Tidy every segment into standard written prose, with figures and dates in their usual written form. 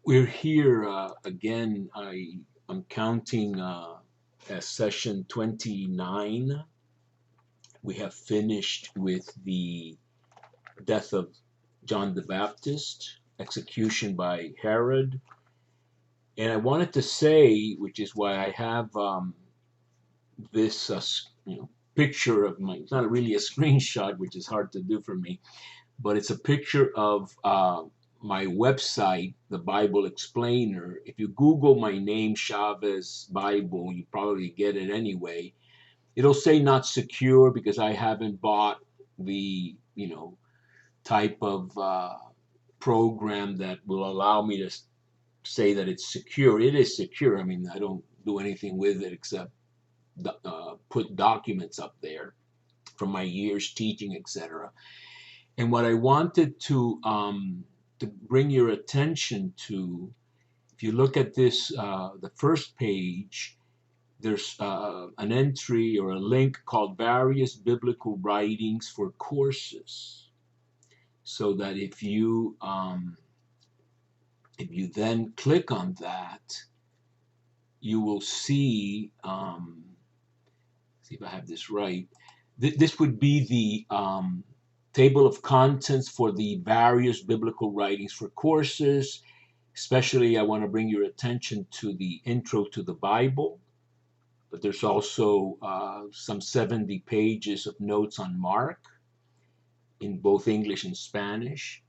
We're here again. I'm counting as session 29. We have finished with the death of John the Baptist, execution by Herod. And I wanted to say, which is why I have this picture of my, it's not really a screenshot, which is hard to do for me, but it's a picture of my website, the Bible Explainer. If you Google my name, Chavez Bible, you probably get it anyway. It'll say not secure because I haven't bought the type of program that will allow me to say that it's secure. It is secure. I mean, I don't do anything with it except put documents up there from my years teaching, etc. And what I wanted to bring your attention to, if you look at this, the first page, there's an entry or a link called Various Biblical Writings for Courses. So that if you then click on that, you will see, see if I have this right. This would be the table of contents for the various biblical writings for courses. Especially, I want to bring your attention to the intro to the Bible, but there's also some 70 pages of notes on Mark in both English and Spanish.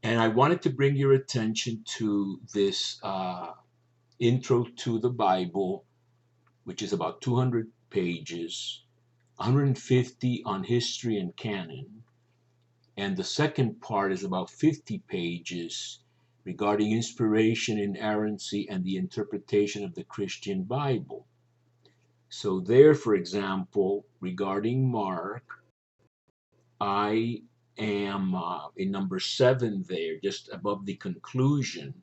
And I wanted to bring your attention to this intro to the Bible, which is about 200 pages, 150 on history and canon. And the second part is about 50 pages regarding inspiration, inerrancy, and the interpretation of the Christian Bible. So there, for example, regarding Mark, I am in number 7 there, just above the conclusion.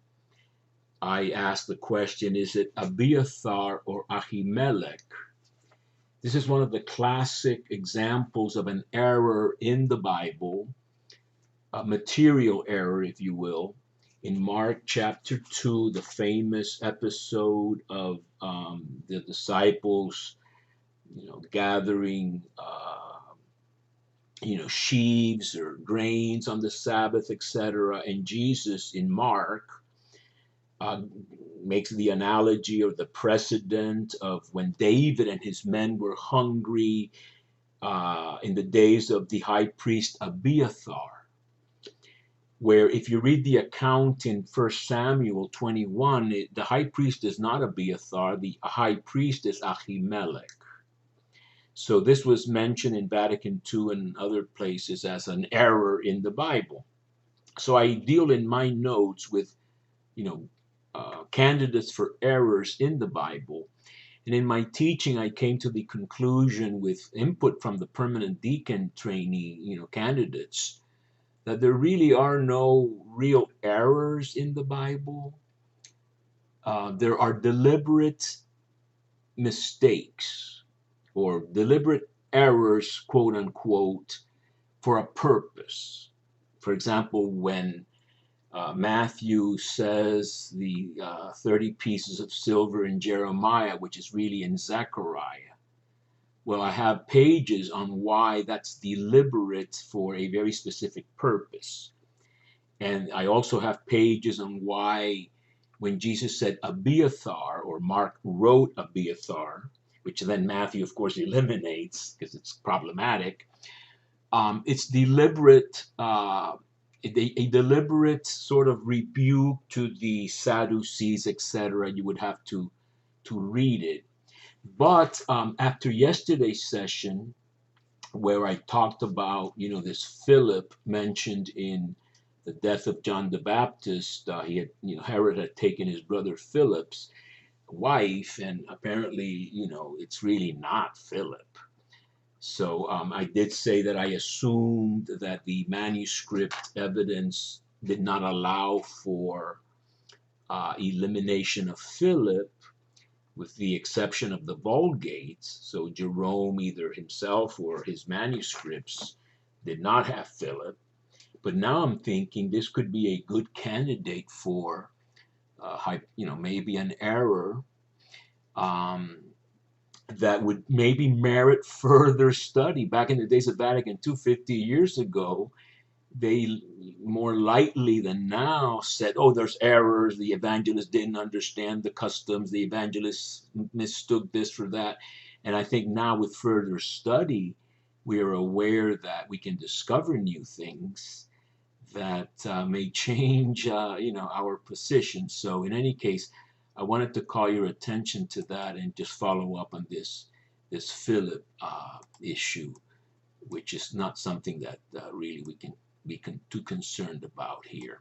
I ask the question, is it Abiathar or Ahimelech? This is one of the classic examples of an error in the Bible, a material error, if you will. In Mark chapter 2, the famous episode of the disciples, gathering, sheaves or grains on the Sabbath, etc. And Jesus in Mark makes the analogy or the precedent of when David and his men were hungry in the days of the high priest Abiathar, where if you read the account in 1 Samuel 21, the high priest is not Abiathar, the high priest is Ahimelech. So this was mentioned in Vatican II and other places as an error in the Bible. So I deal in my notes with, candidates for errors in the Bible. And in my teaching, I came to the conclusion with input from the permanent deacon trainee, candidates, that there really are no real errors in the Bible. There are deliberate mistakes or deliberate errors, quote unquote, for a purpose. For example, when Matthew says the 30 pieces of silver in Jeremiah, which is really in Zechariah. Well, I have pages on why that's deliberate for a very specific purpose. And I also have pages on why when Jesus said Abiathar, or Mark wrote Abiathar, which then Matthew, of course, eliminates because it's problematic, it's deliberate. A deliberate sort of rebuke to the Sadducees, etc. You would have to read it. But after yesterday's session, where I talked about, this Philip mentioned in the death of John the Baptist, he had, Herod had taken his brother Philip's wife, and apparently, it's really not Philip. So I did say that I assumed that the manuscript evidence did not allow for elimination of Philip, with the exception of the Vulgates. So Jerome, either himself or his manuscripts, did not have Philip. But now I'm thinking this could be a good candidate for, maybe an error um, that would maybe merit further study. Back in the days of Vatican II, 50 years ago, they more lightly than now said, oh, there's errors. The evangelists didn't understand the customs. The evangelists mistook this or that. And I think now with further study, we are aware that we can discover new things that may change, our position. So in any case, I wanted to call your attention to that and just follow up on this Philip issue, which is not something that really we can be too concerned about here.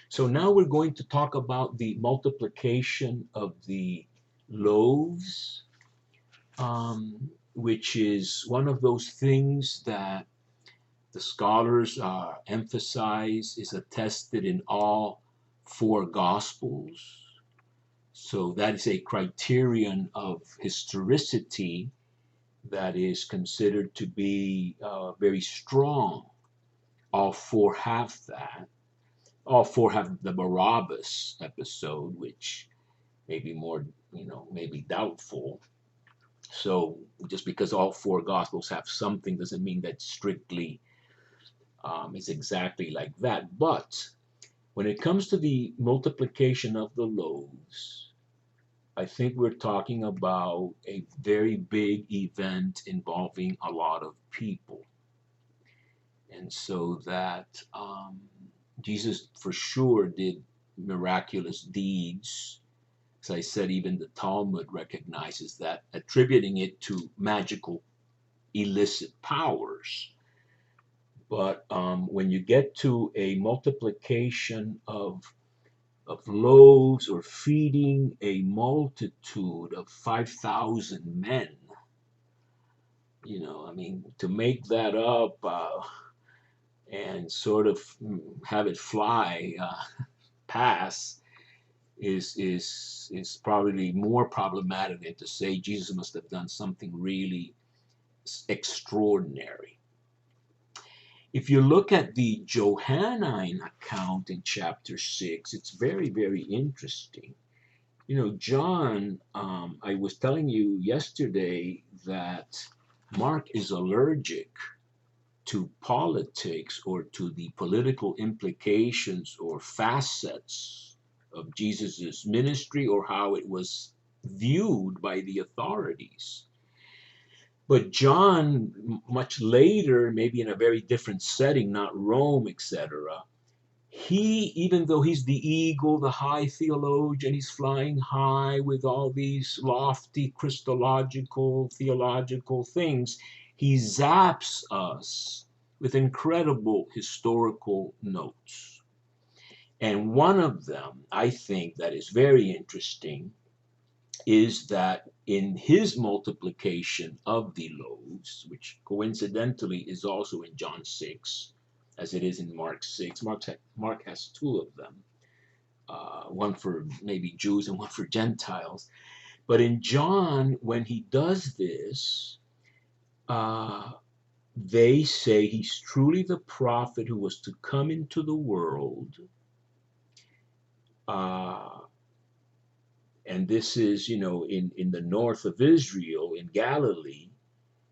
So now we're going to talk about the multiplication of the loaves, which is one of those things that the scholars emphasize is attested in all four Gospels. So that is a criterion of historicity that is considered to be very strong. All four have that. All four have the Barabbas episode, which may be more, maybe doubtful. So just because all four Gospels have something doesn't mean that strictly is exactly like that. But when it comes to the multiplication of the loaves, I think we're talking about a very big event involving a lot of people. And so that Jesus for sure did miraculous deeds. As I said, even the Talmud recognizes that, attributing it to magical illicit powers. But when you get to a multiplication of loaves or feeding a multitude of 5,000 men, I mean, to make that up and sort of have it fly pass is probably more problematic than to say Jesus must have done something really extraordinary. If you look at the Johannine account in chapter 6, it's very, very interesting. John, I was telling you yesterday that Mark is allergic to politics or to the political implications or facets of Jesus's ministry or how it was viewed by the authorities. But John, much later, maybe in a very different setting, not Rome, etc., even though he's the eagle, the high theologian, he's flying high with all these lofty Christological, theological things, he zaps us with incredible historical notes. And one of them, I think, that is very interesting is that in his multiplication of the loaves, which coincidentally is also in John 6, as it is in Mark 6. Mark has two of them, one for maybe Jews and one for Gentiles. But in John, when he does this, they say he's truly the prophet who was to come into the world. And this is, in the north of Israel, in Galilee.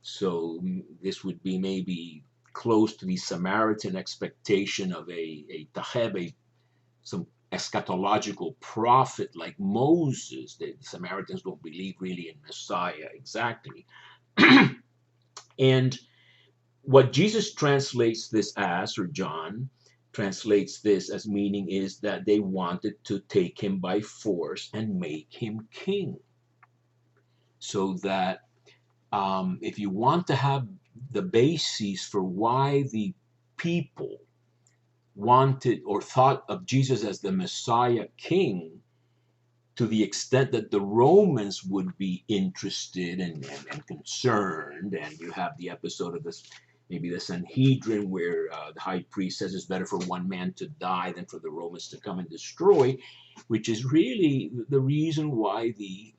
So this would be maybe close to the Samaritan expectation of a Taheb, some eschatological prophet like Moses. The Samaritans don't believe really in Messiah exactly. And what Jesus translates this as, or John translates this as meaning, is that they wanted to take him by force and make him king. So that if you want to have the basis for why the people wanted or thought of Jesus as the Messiah king, to the extent that the Romans would be interested and concerned, and you have the episode of this, maybe the Sanhedrin, where the high priest says it's better for one man to die than for the Romans to come and destroy, which is really the reason why the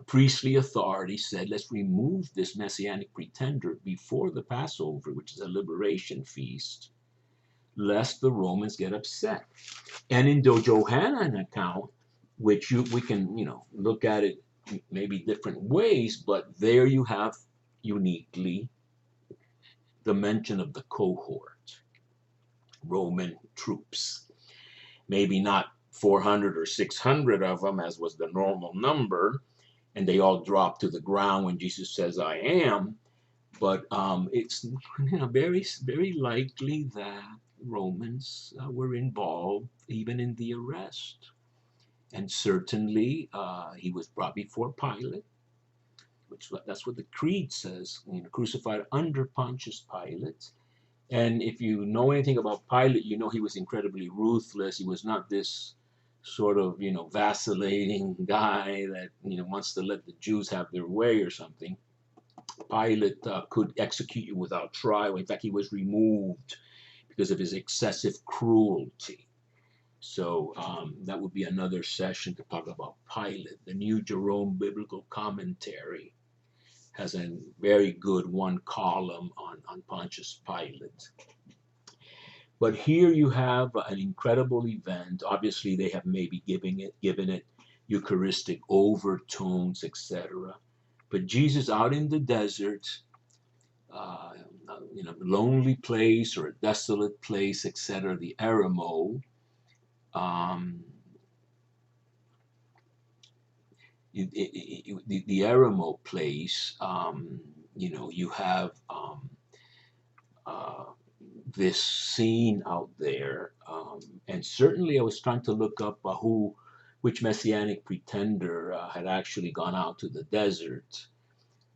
priestly authority said, let's remove this messianic pretender before the Passover, which is a liberation feast, lest the Romans get upset. And in the Johannine account, which we can look at it maybe different ways, but there you have uniquely the mention of the cohort, Roman troops. Maybe not 400 or 600 of them, as was the normal number, and they all drop to the ground when Jesus says, I am. But it's very, very likely that Romans were involved even in the arrest. And certainly he was brought before Pilate, that's what the creed says, crucified under Pontius Pilate. And if you know anything about Pilate, you know he was incredibly ruthless. He was not this sort of, vacillating guy that, wants to let the Jews have their way or something. Pilate could execute you without trial. In fact, he was removed because of his excessive cruelty. So that would be another session to talk about Pilate. The New Jerome Biblical Commentary has a very good one column on Pontius Pilate. But here you have an incredible event. Obviously, they have maybe given it Eucharistic overtones, etc. But Jesus out in the desert, lonely place or a desolate place, etc. The Eremo. The Eremo place, you have this scene out there, and certainly I was trying to look up which messianic pretender had actually gone out to the desert,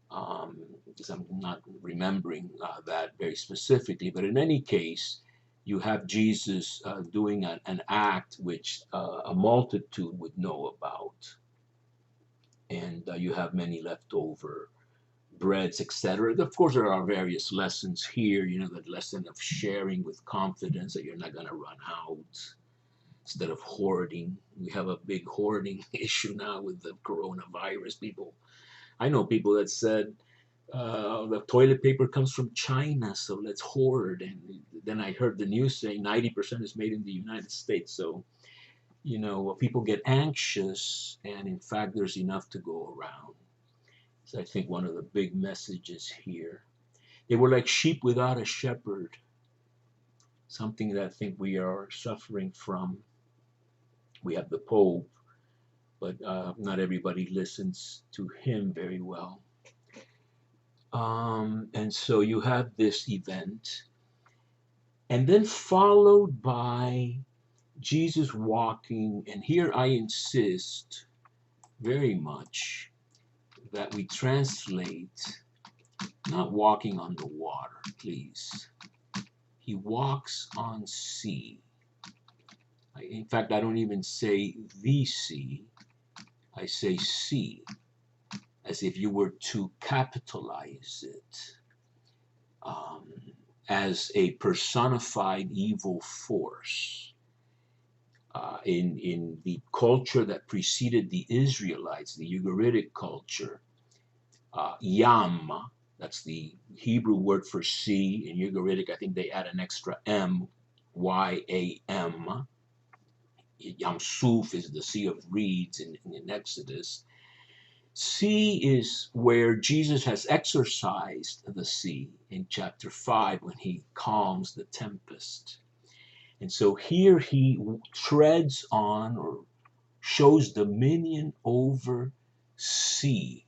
because I'm not remembering that very specifically. But in any case, you have Jesus doing an act which a multitude would know about, and you have many leftover breads, etc. Of course, there are various lessons here. The lesson of sharing with confidence that you're not going to run out instead of hoarding. We have a big hoarding issue now with the coronavirus. I know people that said the toilet paper comes from China, so let's hoard. And then I heard the news saying 90% is made in the United States. So, people get anxious, and in fact, there's enough to go around. So I think one of the big messages here. They were like sheep without a shepherd, something that I think we are suffering from. We have the Pope, but not everybody listens to him very well. And so you have this event, and then followed by Jesus walking, and here I insist very much that we translate not walking on the water, please. He walks on sea. In fact, I don't even say the sea. I say sea, as if you were to capitalize it as a personified evil force. In the culture that preceded the Israelites, the Ugaritic culture, Yam, that's the Hebrew word for sea. In Ugaritic, I think they add an extra M, Y-A-M. Yam Suf is the Sea of Reeds in Exodus. Sea is where Jesus has exorcised the sea in chapter 5 when he calms the tempest. And so here he treads on or shows dominion over sea,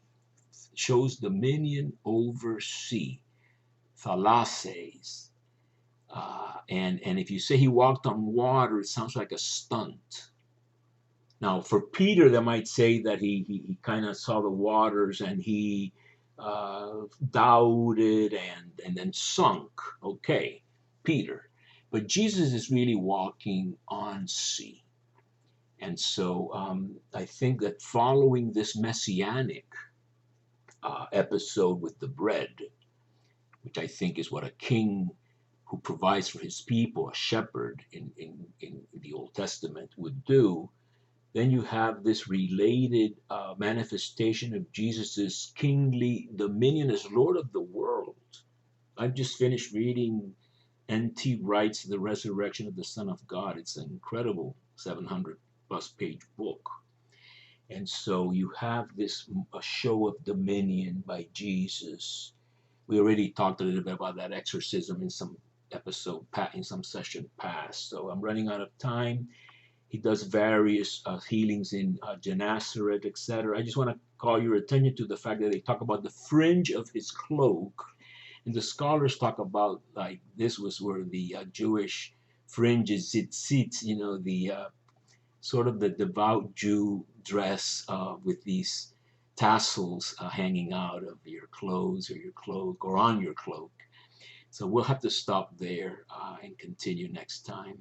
thalasses. And if you say he walked on water, it sounds like a stunt. Now, for Peter, they might say that he kind of saw the waters and he doubted and then sunk. Okay, Peter. But Jesus is really walking on sea. And so I think that following this messianic episode with the bread, which I think is what a king who provides for his people, a shepherd in the Old Testament would do, then you have this related manifestation of Jesus's kingly dominion as Lord of the world. I've just finished reading N.T. writes The Resurrection of the Son of God. It's an incredible 700 plus page book. And so you have this a show of dominion by Jesus. We already talked a little bit about that exorcism in some episode, in some session past. So I'm running out of time. He does various healings in Gennesaret, etc. I just want to call your attention to the fact that they talk about the fringe of his cloak. And the scholars talk about, like, this was where the Jewish fringes, tzitzit, the sort of the devout Jew dress with these tassels hanging out of your clothes or your cloak or on your cloak. So we'll have to stop there and continue next time.